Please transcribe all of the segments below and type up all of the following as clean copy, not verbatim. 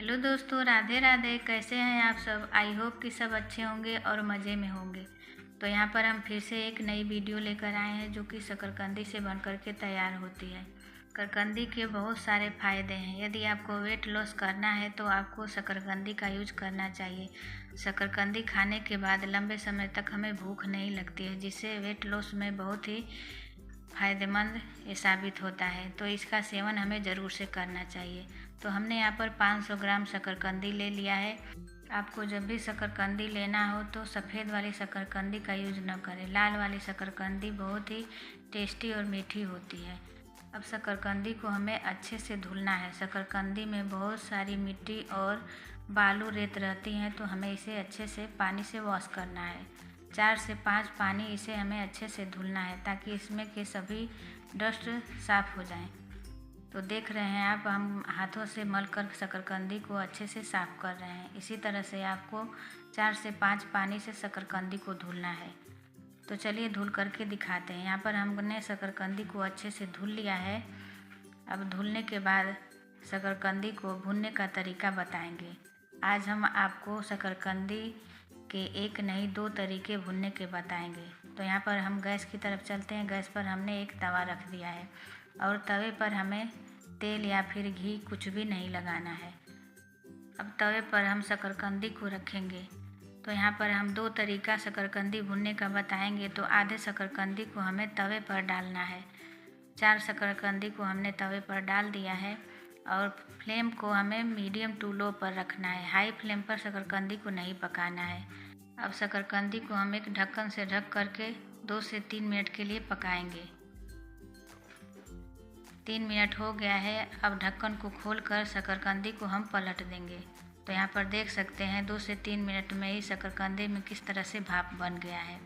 Hello दोस्तों, राधे राधे। कैसे हैं आप सब? आई होप कि सब अच्छे होंगे और मज़े में होंगे। तो यहाँ पर हम फिर से एक नई वीडियो लेकर आए हैं जो कि शकरकंदी से बनकर के तैयार होती है। शकरकंदी के बहुत सारे फ़ायदे हैं। यदि आपको वेट लॉस करना है तो आपको शकरकंदी का यूज करना चाहिए। शकरकंदी खाने के बाद लंबे समय तक हमें भूख नहीं लगती है, जिससे वेट लॉस में बहुत ही फ़ायदेमंद ये साबित होता है। तो इसका सेवन हमें ज़रूर से करना चाहिए। तो हमने यहाँ पर 500 ग्राम शकरकंदी ले लिया है। आपको जब भी शकरकंदी लेना हो तो सफ़ेद वाली शकरकंदी का यूज न करें। लाल वाली शकरकंदी बहुत ही टेस्टी और मीठी होती है। अब शकरकंदी को हमें अच्छे से धुलना है। शकरकंदी में बहुत सारी मिट्टी और बालू रेत रहती हैं, तो हमें इसे अच्छे से पानी से वॉश करना है। 4 से 5 पानी इसे हमें अच्छे से धुलना है ताकि इसमें के सभी डस्ट साफ़ हो जाएं। तो देख रहे हैं आप, हम हाथों से मलकर शकरकंदी को अच्छे से साफ़ कर रहे हैं। इसी तरह से आपको 4 से 5 पानी से शकरकंदी को धुलना है। तो चलिए धुल करके दिखाते हैं। यहाँ पर हमने शकरकंदी को अच्छे से धुल लिया है। अब धुलने के बाद शकरकंदी को भूनने का तरीका बताएंगे। आज हम आपको शकरकंदी के एक नहीं 2 तरीके भुनने के बताएंगे। तो यहाँ पर हम गैस की तरफ चलते हैं। गैस पर हमने एक तवा रख दिया है और तवे पर हमें तेल या फिर घी कुछ भी नहीं लगाना है। अब तवे पर हम शकरकंदी को रखेंगे। तो यहाँ पर हम 2 तरीका शकरकंदी भुनने का बताएंगे। तो आधे शकरकंदी को हमें तवे पर डालना है। 4 शकरकंदी को हमने तवे पर डाल दिया है और फ्लेम को हमें मीडियम टू लो पर रखना है। हाई फ्लेम पर शकरकंदी को नहीं पकाना है। अब शकरकंदी को हम एक ढक्कन से ढक करके 2 से 3 मिनट के लिए पकाएंगे। 3 मिनट हो गया है। अब ढक्कन को खोलकर शकरकंदी को हम पलट देंगे। तो यहाँ पर देख सकते हैं 2 से 3 मिनट में ही शकरकंदी में किस तरह से भाप बन गया है।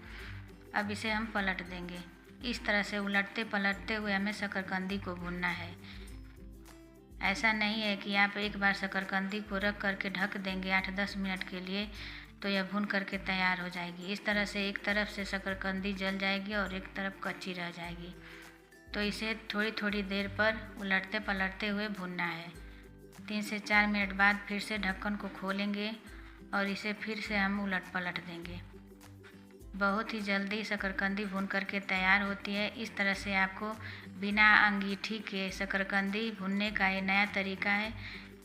अब इसे हम पलट देंगे। इस तरह से उलटते पलटते हुए हमें शकरकंदी को भूनना है। ऐसा नहीं है कि आप एक बार शकरकंदी को रख करके ढक देंगे 8-10 मिनट के लिए तो यह भून करके तैयार हो जाएगी। इस तरह से एक तरफ से शकरकंदी जल जाएगी और एक तरफ कच्ची रह जाएगी। तो इसे थोड़ी थोड़ी देर पर उलटते पलटते हुए भूनना है। 3 से 4 मिनट बाद फिर से ढक्कन को खोलेंगे और इसे फिर से हम उलट पलट देंगे। बहुत ही जल्दी शकरकंदी भून करके तैयार होती है। इस तरह से आपको बिना अंगीठी के शकरकंदी भूनने का ये नया तरीका है।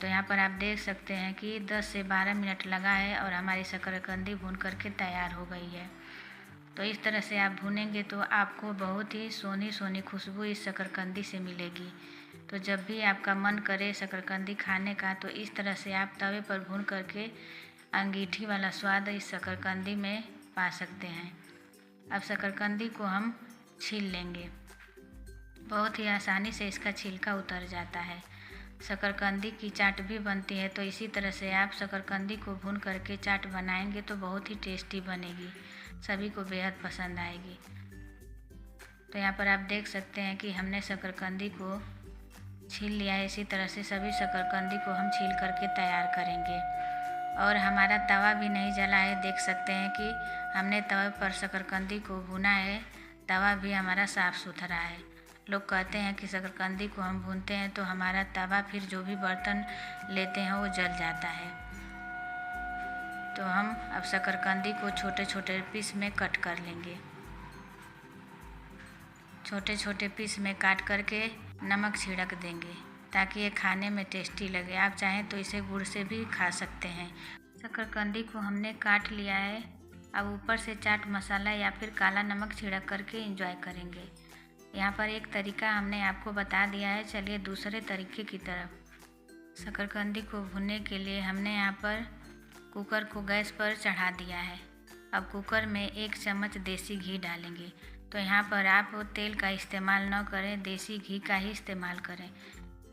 तो यहाँ पर आप देख सकते हैं कि 10 से 12 मिनट लगा है और हमारी शकरकंदी भून करके तैयार हो गई है। तो इस तरह से आप भूनेंगे तो आपको बहुत ही सोनी सोनी खुशबू इस शकरकंदी से मिलेगी। तो जब भी आपका मन करे शकरकंदी खाने का तो इस तरह से आप तवे पर भून करके अंगीठी वाला स्वाद इस शकरकंदी में पा सकते हैं। अब शकरकंदी को हम छील लेंगे। बहुत ही आसानी से इसका छिलका उतर जाता है। शकरकंदी की चाट भी बनती है। तो इसी तरह से आप शकरकंदी को भून करके चाट बनाएंगे तो बहुत ही टेस्टी बनेगी, सभी को बेहद पसंद आएगी। तो यहाँ पर आप देख सकते हैं कि हमने शकरकंदी को छील लिया है। इसी तरह से सभी शकरकंदी को हम छील करके तैयार करेंगे। और हमारा तवा भी नहीं जला है। देख सकते हैं कि हमने तवे पर शकरकंदी को भुना है। तवा भी हमारा साफ़ सुथरा है। लोग कहते हैं कि शकरकंदी को हम भूनते हैं तो हमारा तवा फिर जो भी बर्तन लेते हैं वो जल जाता है। तो हम अब शकरकंदी को छोटे छोटे पीस में कट कर लेंगे। छोटे छोटे पीस में काट करके नमक छिड़क देंगे ताकि ये खाने में टेस्टी लगे। आप चाहें तो इसे गुड़ से भी खा सकते हैं। शकरकंदी को हमने काट लिया है। अब ऊपर से चाट मसाला या फिर काला नमक छिड़क करके एंजॉय करेंगे। यहाँ पर एक तरीका हमने आपको बता दिया है। चलिए दूसरे तरीके की तरफ। शकरकंदी को भूनने के लिए हमने यहाँ पर कुकर को गैस पर चढ़ा दिया है। अब कुकर में 1 चम्मच देसी घी डालेंगे। तो यहाँ पर आप तेल का इस्तेमाल न करें, देसी घी का ही इस्तेमाल करें,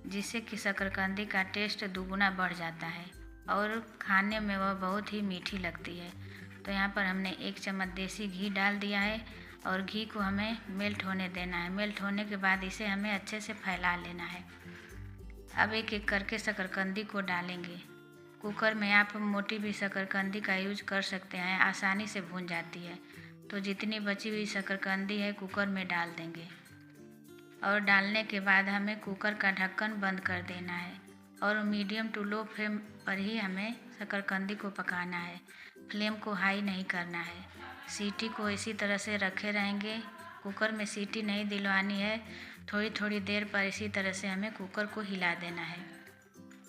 जिससे कि शकरकंदी का टेस्ट दुगुना बढ़ जाता है और खाने में वह बहुत ही मीठी लगती है। तो यहाँ पर हमने 1 चम्मच देसी घी डाल दिया है और घी को हमें मेल्ट होने देना है। मेल्ट होने के बाद इसे हमें अच्छे से फैला लेना है। अब एक एक करके शकरकंदी को डालेंगे। कुकर में आप मोटी भी शकरकंदी का यूज कर सकते हैं, आसानी से भून जाती है। तो जितनी बची हुई शकरकंदी है कुकर में डाल देंगे और डालने के बाद हमें कुकर का ढक्कन बंद कर देना है और मीडियम टू लो फ्लेम पर ही हमें शकरकंदी को पकाना है। फ्लेम को हाई नहीं करना है। सीटी को इसी तरह से रखे रहेंगे। कुकर में सीटी नहीं दिलवानी है। थोड़ी थोड़ी देर पर इसी तरह से हमें कुकर को हिला देना है।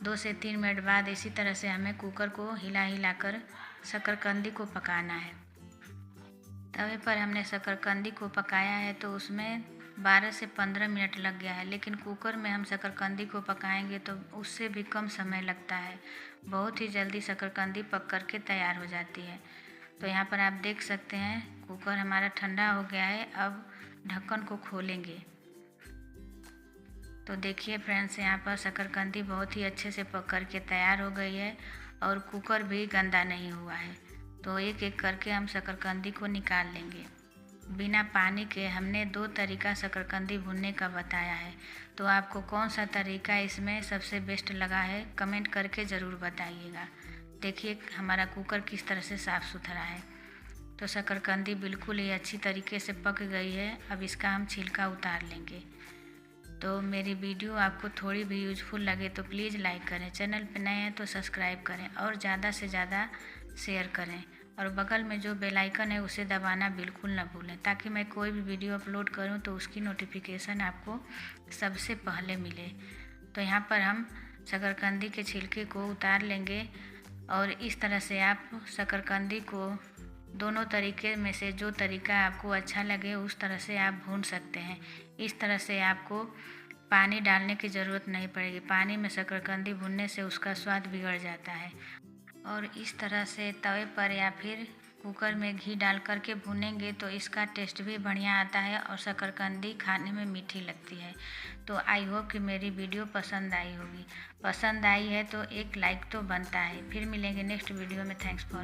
2 से 3 मिनट बाद इसी तरह से हमें कुकर को हिला कर शकरकंदी को पकाना है। तवे पर हमने शकरकंदी को पकाया है तो उसमें 12 से 15 मिनट लग गया है, लेकिन कुकर में हम शकरकंदी को पकाएंगे तो उससे भी कम समय लगता है। बहुत ही जल्दी शकरकंदी पक कर के तैयार हो जाती है। तो यहाँ पर आप देख सकते हैं कुकर हमारा ठंडा हो गया है। अब ढक्कन को खोलेंगे तो देखिए फ्रेंड्स, यहाँ पर शकरकंदी बहुत ही अच्छे से पक कर के तैयार हो गई है और कुकर भी गंदा नहीं हुआ है। तो एक एक करके हम शकरकंदी को निकाल लेंगे। बिना पानी के हमने 2 तरीका शकरकंदी भुनने का बताया है। तो आपको कौन सा तरीका इसमें सबसे बेस्ट लगा है कमेंट करके ज़रूर बताइएगा। देखिए हमारा कुकर किस तरह से साफ़ सुथरा है। तो शकरकंदी बिल्कुल ही अच्छी तरीके से पक गई है। अब इसका हम छिलका उतार लेंगे। तो मेरी वीडियो आपको थोड़ी भी यूजफुल लगे तो प्लीज़ लाइक करें, चैनल पर नए हैं तो सब्सक्राइब करें और ज़्यादा से ज़्यादा शेयर करें। और बगल में जो बेल आइकन है उसे दबाना बिल्कुल ना भूलें, ताकि मैं कोई भी वीडियो अपलोड करूं तो उसकी नोटिफिकेशन आपको सबसे पहले मिले। तो यहाँ पर हम शकरकंदी के छिलके को उतार लेंगे और इस तरह से आप शकरकंदी को दोनों तरीके में से जो तरीका आपको अच्छा लगे उस तरह से आप भून सकते हैं। इस तरह से आपको पानी डालने की ज़रूरत नहीं पड़ेगी। पानी में शकरकंदी भूनने से उसका स्वाद बिगड़ जाता है। और इस तरह से तवे पर या फिर कुकर में घी डाल कर के भूनेंगे तो इसका टेस्ट भी बढ़िया आता है और शकरकंदी खाने में मीठी लगती है। तो आई होप कि मेरी वीडियो पसंद आई होगी। पसंद आई है तो एक लाइक तो बनता है। फिर मिलेंगे नेक्स्ट वीडियो में। Thanks for